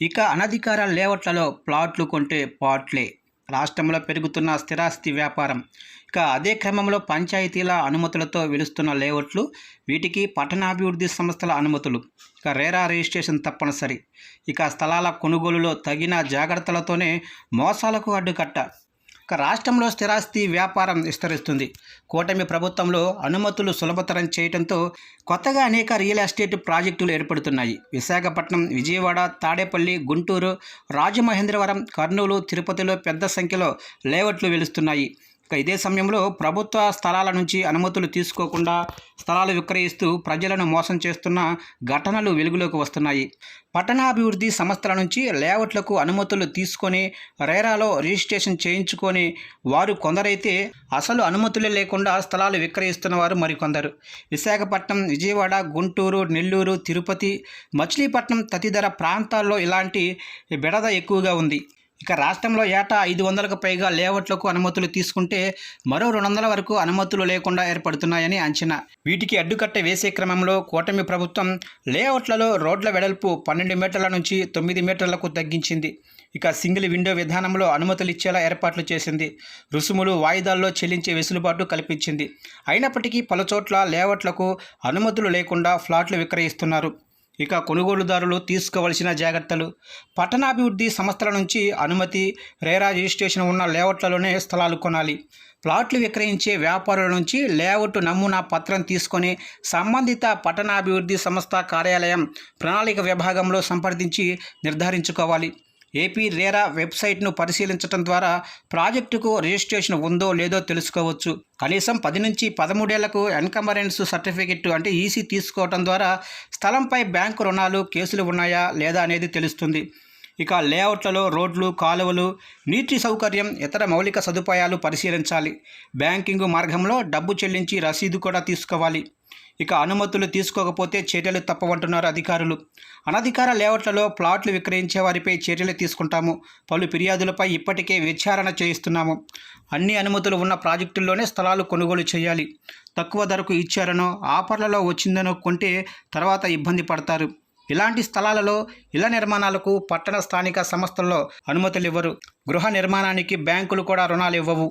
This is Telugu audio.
ఇక అనధికార లేఅవుట్లలో ప్లాట్లు కొంటే పాట్లే. రాష్ట్రంలో పెరుగుతున్న స్థిరాస్తి వ్యాపారం. ఇక అదే క్రమంలో పంచాయతీల అనుమతులతో వెలుస్తున్న లేఅవుట్లు, వీటికి పట్టణాభివృద్ధి సంస్థల అనుమతులు, ఇక రేరా రిజిస్ట్రేషన్ తప్పనిసరి. ఇక స్థలాల కొనుగోలులో తగిన జాగ్రత్తలతోనే మోసాలకు అడ్డుకట్ట. ఇక రాష్ట్రంలో స్థిరాస్తి వ్యాపారం విస్తరిస్తుంది. కూటమి ప్రభుత్వంలో అనుమతులు సులభతరం చేయడంతో కొత్తగా అనేక రియల్ ఎస్టేట్ ప్రాజెక్టులు ఏర్పడుతున్నాయి. విశాఖపట్నం, విజయవాడ, తాడేపల్లి, గుంటూరు, రాజమహేంద్రవరం, కర్నూలు, తిరుపతిలో పెద్ద సంఖ్యలో లేఅవుట్లు వెలుస్తున్నాయి. ఇక ఇదే సమయంలో ప్రభుత్వ స్థలాల నుంచి అనుమతులు తీసుకోకుండా స్థలాలు విక్రయిస్తూ ప్రజలను మోసం చేస్తున్న ఘటనలు వెలుగులోకి వస్తున్నాయి. పట్టణాభివృద్ధి సంస్థల నుంచి లేఅవుట్లకు అనుమతులు తీసుకొని రేరాలో రిజిస్ట్రేషన్ చేయించుకొని వారు కొందరైతే అసలు అనుమతులే లేకుండా స్థలాలు విక్రయిస్తున్న వారు మరికొందరు. విశాఖపట్నం, విజయవాడ, గుంటూరు, నెల్లూరు, తిరుపతి, మచిలీపట్నం తదితర ప్రాంతాల్లో ఇలాంటి బెడద ఎక్కువగా ఉంది. ఇక రాష్ట్రంలో ఏటా 500కు పైగా లేఅవుట్లకు అనుమతులు తీసుకుంటే మరో 200 వరకు అనుమతులు లేకుండా ఏర్పడుతున్నాయని అంచనా. వీటికి అడ్డుకట్ట వేసే క్రమంలో కూటమి ప్రభుత్వం లేఅవుట్లలో రోడ్ల వెడల్పు 12 మీటర్ల నుంచి 9 మీటర్లకు తగ్గించింది. ఇక సింగిల్ విండో విధానంలో అనుమతులు ఇచ్చేలా ఏర్పాట్లు చేసింది. రుసుములు వాయిదాల్లో చెల్లించే వెసులుబాటు కల్పించింది. అయినప్పటికీ పలుచోట్ల లేఅవుట్లకు అనుమతులు లేకుండా ఫ్లాట్లు విక్రయిస్తున్నారు. ఇక కొనుగోలుదారులు తీసుకోవలసిన జాగ్రత్తలు. పట్టణాభివృద్ధి సంస్థల నుంచి అనుమతి, రేరా రిజిస్ట్రేషన్ ఉన్న లేఅవుట్లలోనే స్థలాలు కొనాలి. ప్లాట్లు విక్రయించే వ్యాపారుల నుంచి లేఅవుట్ నమూనా పత్రం తీసుకొని సంబంధిత పట్టణాభివృద్ధి సంస్థ కార్యాలయం ప్రణాళిక విభాగంలో సంప్రదించి నిర్ధారించుకోవాలి. ఏపీ రేరా వెబ్సైట్ను పరిశీలించడం ద్వారా ప్రాజెక్టుకు రిజిస్ట్రేషన్ ఉందో లేదో తెలుసుకోవచ్చు. కనీసం 10 నుంచి 13 ఏళ్లకు ఎన్కంబరెన్స్ సర్టిఫికెట్ అంటే ఈసీ తీసుకోవడం ద్వారా స్థలంపై బ్యాంకు రుణాలు, కేసులు ఉన్నాయా లేదా అనేది తెలుస్తుంది. ఇక లేఅవుట్లలో రోడ్లు, కాలువలు, నీటి సౌకర్యం, ఇతర మౌలిక సదుపాయాలు పరిశీలించాలి. బ్యాంకింగ్ మార్గంలో డబ్బు చెల్లించి రసీదు కూడా తీసుకోవాలి. ఇక అనుమతులు తీసుకోకపోతే చర్యలు తప్పవంటున్నారు అధికారులు. అనధికార లేఅవుట్లలో ప్లాట్లు విక్రయించే వారిపై చర్యలు తీసుకుంటాము. పలు ఫిర్యాదులపై ఇప్పటికే విచారణ చేయిస్తున్నాము. అన్ని అనుమతులు ఉన్న ప్రాజెక్టుల్లోనే స్థలాలు కొనుగోలు చేయాలి. తక్కువ ధరకు ఇచ్చారనో, ఆఫర్లలో వచ్చిందనో కొంటే తర్వాత ఇబ్బంది పడతారు. ఇలాంటి స్థలాలలో ఇళ్ల నిర్మాణాలకు పట్టణ స్థానిక సంస్థల్లో అనుమతులు ఇవ్వరు. గృహ నిర్మాణానికి బ్యాంకులు కూడా రుణాలు ఇవ్వవు.